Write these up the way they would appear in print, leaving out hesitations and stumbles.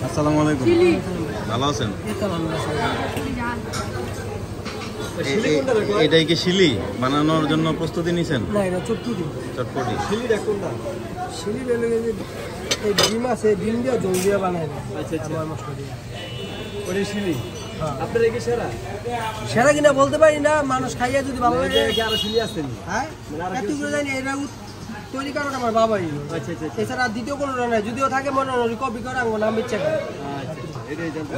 আসসালামু আলাইকুম, ভালো আছেন? এটাই কি শিলি বানানোর জন্য প্রস্তুতি নিছেন? না, এটা চটপটি। চটপটি শিলিটা কোনটা? শিলি এই ডিম আছে, ডিম দিয়ে জল দিয়ে বানায় না। আচ্ছা আচ্ছা, মশলা দিয়ে ওটা শিলি। আপনার কি সেরা সেরা কিনা বলতে পারি না, মানুষ খাইয়া যদি ভালো লাগে। আরো শিলি আছে? হ্যাঁ, এতগুলো জানি। এটা তৈরি করাটা আমার বাবাই। আচ্ছা আচ্ছা, এছাড়া দ্বিতীয় কোনো নাই। যদিও থাকে মনে হয় কপি করে আঙ্গো নাম ইচ্ছা করে।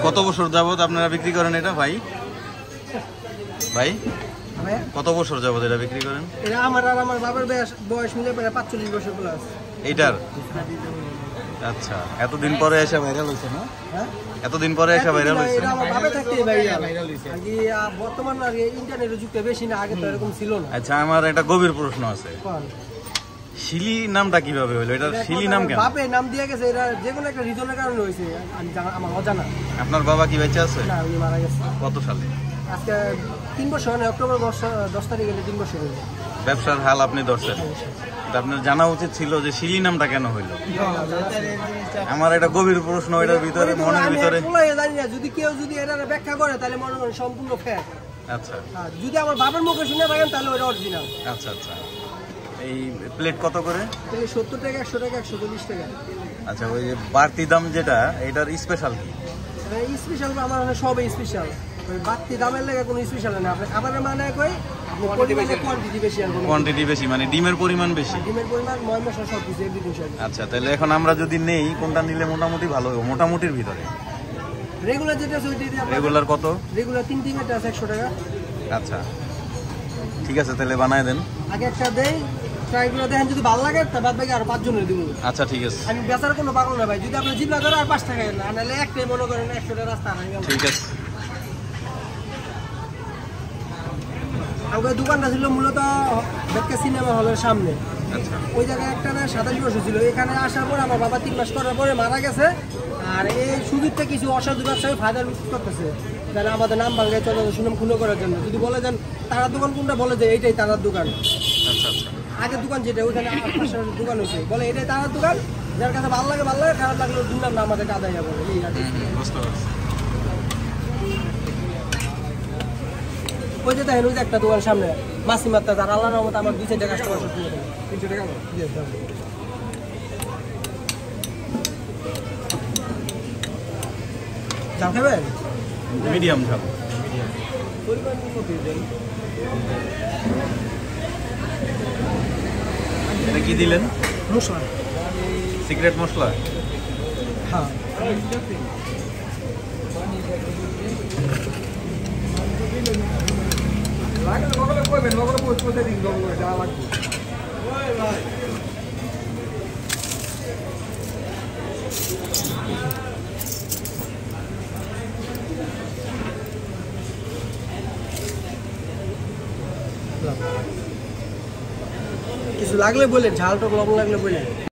কত বছর যাবত আপনারা বিক্রি করেন এটা ভাই? ভাই কত বছর যাবত এটা বিক্রি করেন? এটা আমার আর আমার বাবার বয়স মিলে প্রায় 45 বছর প্লাস এইটার। আচ্ছা, এতদিন পরে এসে ভাইরাল হয়েছে না? এতদিন পরে এসে ভাইরাল হয়েছে। এটা আমার বাবা থাকতে ভাইরাল হয়েছে। আগে বর্তমান আর ইন্টারনেটের যুগটা বেশি না, আগে তো এরকম ছিল না। আচ্ছা, আমার একটা গভীর প্রশ্ন আছে। শিলি নামটা কিভাবে হলো? এটা শিলি নাম কেন? বাপে নাম দিয়ে গেছে। এটা যে কোনো একটা রিজনের কারণে হয়েছে, আমার অজানা। আপনার বাবা কি বেঁচে আছে? না, উনি মারা গেছে। কত সালে? আজকে 3 বছর, মানে অক্টোবর 10 তারিখে 3 বছর হয়েছে। ব্যবসার হাল আপনি ধরছেন। আপনার জানা উচিত ছিল যে শিলি নামটা কেন হইলো। আমার একটা গভীর প্রশ্ন এটার ভিতরে, মনের ভিতরে। জানি না, যদি কেউ যদি এটা ব্যাখ্যা করে তাহলে মনে করেন সম্পূর্ণ ফেক। আচ্ছা, যদি আমার বাবার মুখে শুনে থাকেন তাহলে ওটা অরিজিনাল। আচ্ছা আচ্ছা। এই প্লেট কত করে? 70 টাকা, 100 টাকা, 140 টাকা। আচ্ছা, ওই যে বাড়তি দাম যেটা, এটার স্পেশাল কি? স্পেশাল আমার সবই স্পেশাল। ওই বাড়তি দামের লেগে কোনো স্পেশাল না। আপনার মানে কই কোয়ান্টিটি বেশি, মানে ডিমের পরিমাণ বেশি। ডিমের পরিমাণ, ময় মশলা সব কিছু এভরিথিং সব। আচ্ছা, তাহলে এখন আমরা যদি নেই, কোনটা নিলে মোটামুটি ভালো হবে? মোটামুটির ভিতরে রেগুলার যেটা আছে ওইটাই দিয়ে। রেগুলার কত? রেগুলার 3 টিমের আছে 100 টাকা। আচ্ছা, ঠিক আছে, তাহলে বানায় দেন। আগে একটা দেই, ট্রাইগুলো দেখেন, যদি ভালো লাগে তা বাদ বাকি আর 5 জনের দিব। আচ্ছা, ঠিক আছে। আমি বেচার কোনো পাগল না ভাই। যদি আপনি জিবলা করে আর 5 টাকা না নালে একটাই মনে করেন 100 টাকা রাস্তা নাই। ঠিক আছে। আমাদের দোকানটা ছিল মূলত বেদকা সিনেমা হলের সামনে। আচ্ছা, ওই জায়গায় একটা না 27 বছর ছিল। এখানে আসার পর আমার বাবা 3 মাস করার পরে মারা গেছে। আর এই সুযোগটা কিছু অসাধু ব্যবসায়ী ফায়দা লুট করতেছে, যারা আমাদের নাম ভাঙায় চলে সুনাম খুলো করার জন্য। যদি বলে যান তারার দোকান কোনটা, বলে যে এইটাই তারার দোকান। আচ্ছা আচ্ছা। আগের দোকান যেটা, ওইখানে দোকান হয়েছে, বলে এটাই তারার দোকান। যার কাছে ভালো লাগে, খারাপ লাগলে দুর্নাম না আমাদের কাদাই যাবো। বুঝতে পারছি। ওই যে দেখেন, ওই যে একটা দোকান সামনে মাসি মাত্রা, তার আল্লাহর রহমতে আমার 2 টাকা কাস্টমার সব 300 টাকা। ঝাল খাবেন? মিডিয়াম ঝাল। এটা কি দিলেন? মশলা, সিক্রেট মশলা। হ্যাঁ। কিছু লাগলে বলে, ঝাল টক লবণ লাগলে বলে।